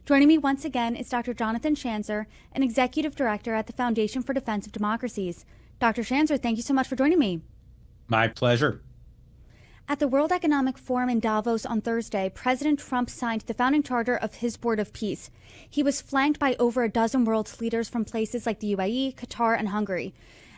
Joining me once again is Dr. Jonathan Schanzer, an executive director at the Foundation for Defense of Democracies. Dr. Schanzer, thank you so much for joining me. My pleasure. At the World Economic Forum in Davos on Thursday, President Trump signed the founding charter of his Board of Peace. He was flanked by over a dozen world leaders from places like the UAE, Qatar, and Hungary.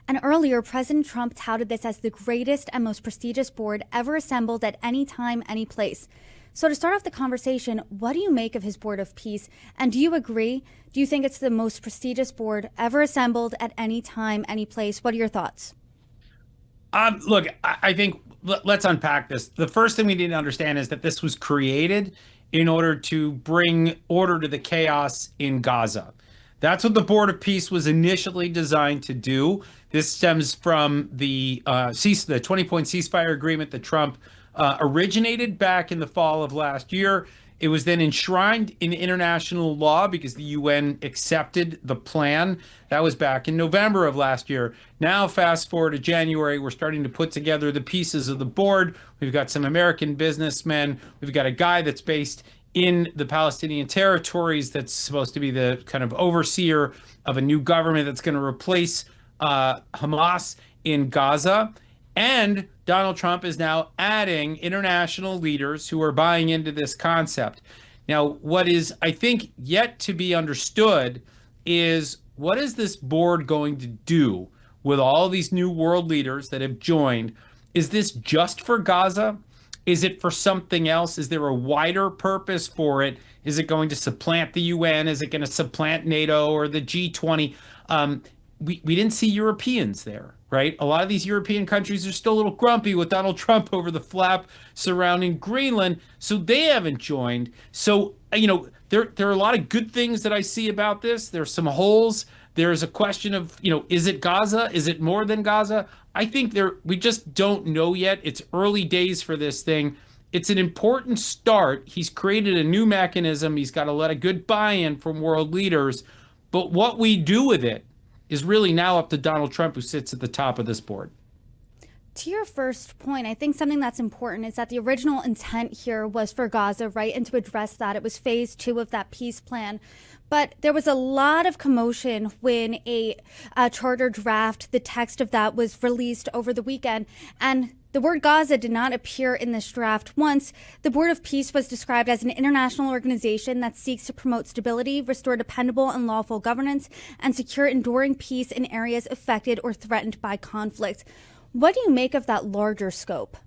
And earlier, President Trump touted this as the greatest and most prestigious board ever assembled at any time, any place. So to start off the conversation, what do you make of his Board of Peace? And do you agree? Do you think it's the most prestigious board ever assembled at any time, any place? What are your thoughts? Look, I think let's unpack this. The first thing we need to understand is that this was created in order to bring order to the chaos in Gaza. That's what the Board of Peace was initially designed to do. This stems from the 20-point ceasefire agreement that Trump originated back in the fall of last year. It was then enshrined in international law because the UN accepted the plan. That was back in November of last year. Now, fast forward to January, we're starting to put together the pieces of the board. We've got some American businessmen. We've got a guy that's based in the Palestinian territories that's supposed to be the kind of overseer of a new government that's going to replace Hamas in Gaza. And Donald Trump is now adding international leaders who are buying into this concept. Now, what is, I think, yet to be understood is what is this board going to do with all these new world leaders that have joined? Is this just for Gaza? Is it for something else? Is there a wider purpose for it? Is it going to supplant the UN? Is it going to supplant NATO or the G20? We didn't see Europeans there, right? A lot of these European countries are still a little grumpy with Donald Trump over the flap surrounding Greenland, so they haven't joined. So, there are a lot of good things that I see about this. There's some holes. There's a question of, is it Gaza? Is it more than Gaza? I think we just don't know yet. It's early days for this thing. It's an important start. He's created a new mechanism. He's got a lot of good buy-in from world leaders. But what we do with it is really now up to Donald Trump, who sits at the top of this board. To your first point, I think something that's important is that the original intent here was for Gaza, right? And to address that, it was phase 2 of that peace plan. But there was a lot of commotion when a charter draft, the text of that was released over the weekend. And the word Gaza did not appear in this draft once. The Board of Peace was described as an international organization that seeks to promote stability, restore dependable and lawful governance, and secure enduring peace in areas affected or threatened by conflict. What do you make of that larger scope?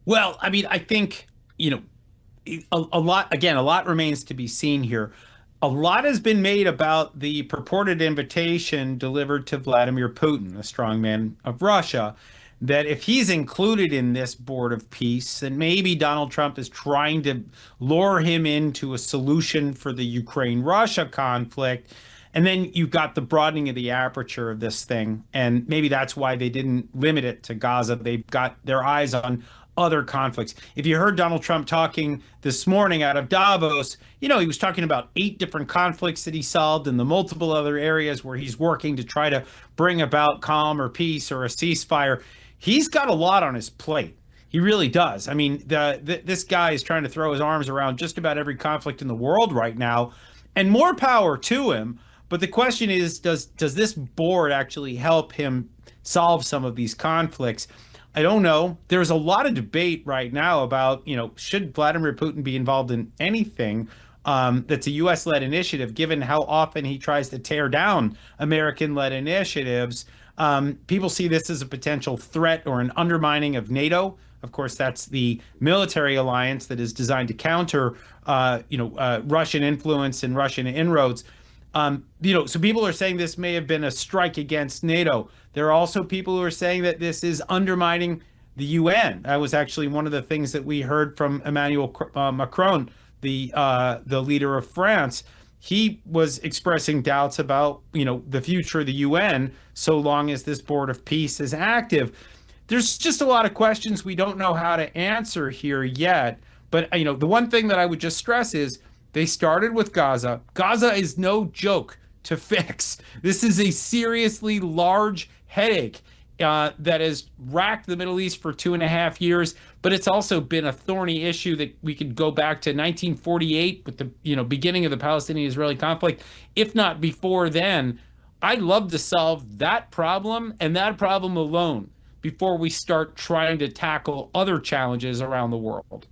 Well, I mean, I think, a lot remains to be seen here. A lot has been made about the purported invitation delivered to Vladimir Putin, the strongman of Russia, that if he's included in this Board of Peace, then maybe Donald Trump is trying to lure him into a solution for the Ukraine-Russia conflict. And then you've got the broadening of the aperture of this thing. And maybe that's why they didn't limit it to Gaza. They've got their eyes on other conflicts. If you heard Donald Trump talking this morning out of Davos, he was talking about 8 different conflicts that he solved and the multiple other areas where he's working to try to bring about calm or peace or a ceasefire. He's got a lot on his plate. He really does. I mean, this guy is trying to throw his arms around just about every conflict in the world right now, and more power to him. But the question is, does this board actually help him solve some of these conflicts? I don't know. There's a lot of debate right now about, should Vladimir Putin be involved in anything that's a U.S.-led initiative, given how often he tries to tear down American-led initiatives. People see this as a potential threat or an undermining of NATO. Of course, that's the military alliance that is designed to counter, Russian influence and Russian inroads. So people are saying this may have been a strike against NATO. There are also people who are saying that this is undermining the UN. That was actually one of the things that we heard from Emmanuel Macron, the leader of France. He was expressing doubts about, the future of the UN so long as this Board of Peace is active. There's just a lot of questions we don't know how to answer here yet. But, the one thing that I would just stress is they started with Gaza. Gaza is no joke to fix. This is a seriously large headache. that has racked the Middle East for 2.5 years, but it's also been a thorny issue that we could go back to 1948 with the beginning of the Palestinian-Israeli conflict, if not before then. I'd love to solve that problem and that problem alone before we start trying to tackle other challenges around the world.